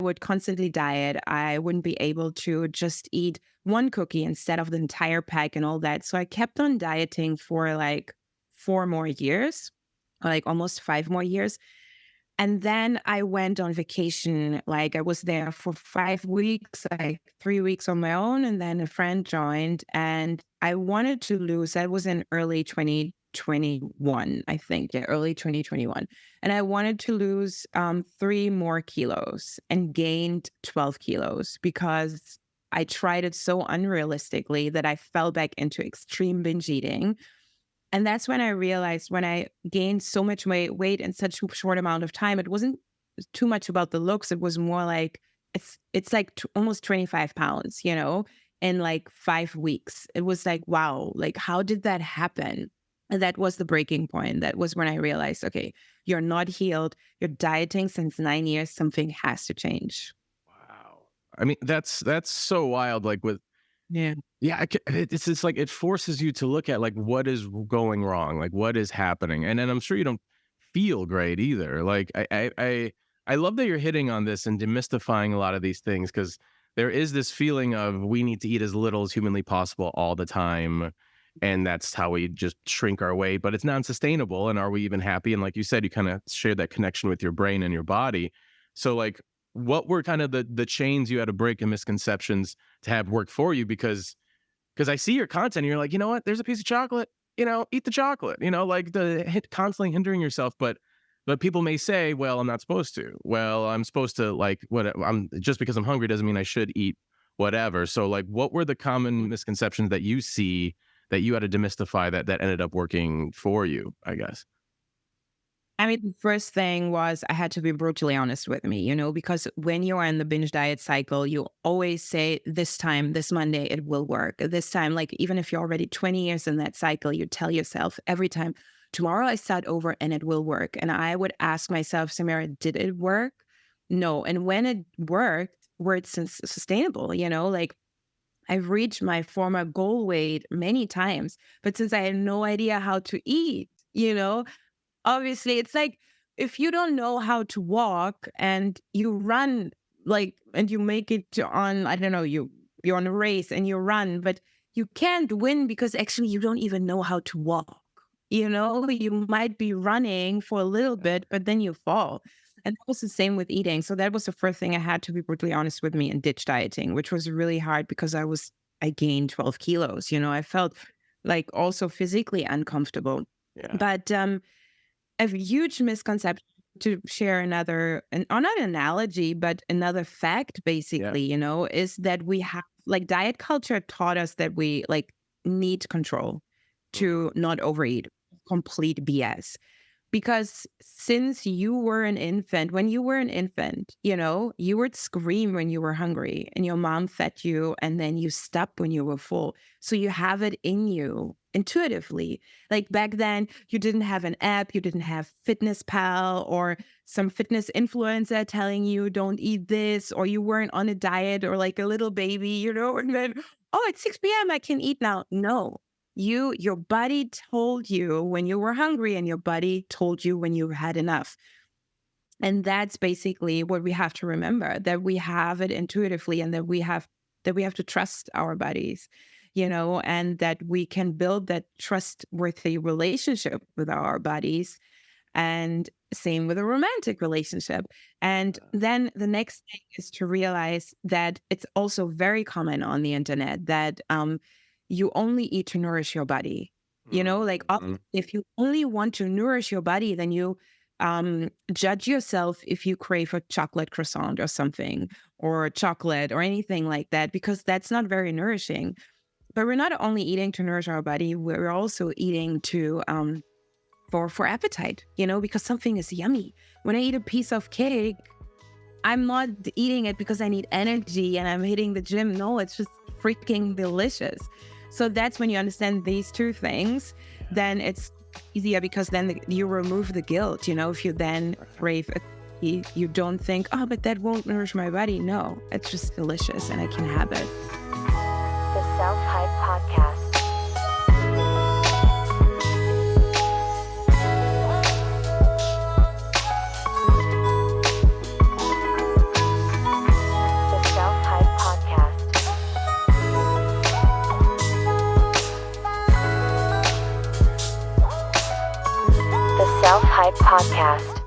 would constantly diet. I wouldn't be able to just eat one cookie instead of the entire pack and all that. So I kept on dieting for like 4 more years, like almost 5 more years. And then I went on vacation. Like I was there for 5 weeks, like 3 weeks on my own. And then a friend joined and I wanted to lose. That was in early 2021, I think. Yeah, early 2021. And I wanted to lose 3 more kilos and gained 12 kilos because I tried it so unrealistically that I fell back into extreme binge eating. And that's when I realized when I gained so much weight in such a short amount of time, it wasn't too much about the looks. It was more like it's like almost 25 pounds, in like 5 weeks. It was like, wow, like how did that happen? And that was the breaking point. That was when I realized, okay, you're not healed. You're dieting since 9 years. Something has to change. Wow. I mean, that's so wild. Like with, Yeah. yeah, it's just like it forces you to look at like what is going wrong, like what is happening, and then I'm sure you don't feel great either. Like I love that you're hitting on this and demystifying a lot of these things because there is this feeling of we need to eat as little as humanly possible all the time, and that's how we just shrink our weight. But it's not sustainable, and are we even happy? And like you said, you kind of shared that connection with your brain and your body. So like, what were kind of the chains you had to break and misconceptions to have work for you? Because I see your content and you're like, you know what? There's a piece of chocolate, eat the chocolate, like constantly hindering yourself. But people may say, well, I'm not supposed to. Well, I'm supposed to like what I'm just because I'm hungry doesn't mean I should eat whatever. So like, what were the common misconceptions that you see that you had to demystify that ended up working for you, I guess? I mean, the first thing was I had to be brutally honest with me, because when you're in the binge diet cycle, you always say, this time, this Monday, it will work. This time, like, even if you're already 20 years in that cycle, you tell yourself every time, tomorrow I start over and it will work. And I would ask myself, Samira, did it work? No. And when it worked, were it sustainable, like I've reached my former goal weight many times, but since I had no idea how to eat, obviously it's like if you don't know how to walk and you run like and you make it on, I don't know, you're on a race and you run, but you can't win because actually you don't even know how to walk. You might be running for a little bit, but then you fall. And that was the same with eating. So that was the first thing I had to be brutally honest with me and ditch dieting, which was really hard because I gained 12 kilos. I felt like also physically uncomfortable. Yeah. But a huge misconception, to share another, or not analogy, but another fact, basically, is that we have like diet culture taught us that we like need control to not overeat. Complete BS. Because since you were an infant, when you were an infant, you would scream when you were hungry and your mom fed you and then you stopped when you were full. So you have it in you intuitively. Like back then, you didn't have an app, you didn't have Fitness Pal or some fitness influencer telling you don't eat this, or you weren't on a diet or like a little baby, and then, oh, it's 6 p.m. I can eat now. No. Your body told you when you were hungry and your body told you when you had enough. And that's basically what we have to remember, that we have it intuitively and that we have to trust our bodies, and that we can build that trustworthy relationship with our bodies. And same with a romantic relationship. And then the next thing is to realize that it's also very common on the internet that you only eat to nourish your body. Like if you only want to nourish your body, then you judge yourself if you crave a chocolate croissant or something, or chocolate or anything like that, because that's not very nourishing. But we're not only eating to nourish our body, we're also eating to for appetite, because something is yummy. When I eat a piece of cake, I'm not eating it because I need energy and I'm hitting the gym. No, it's just freaking delicious. So that's when you understand these two things, then it's easier because then you remove the guilt. If you then crave you don't think, oh, but that won't nourish my body. No, it's just delicious and I can have it. The Self-Hype Podcast. Hype Podcast.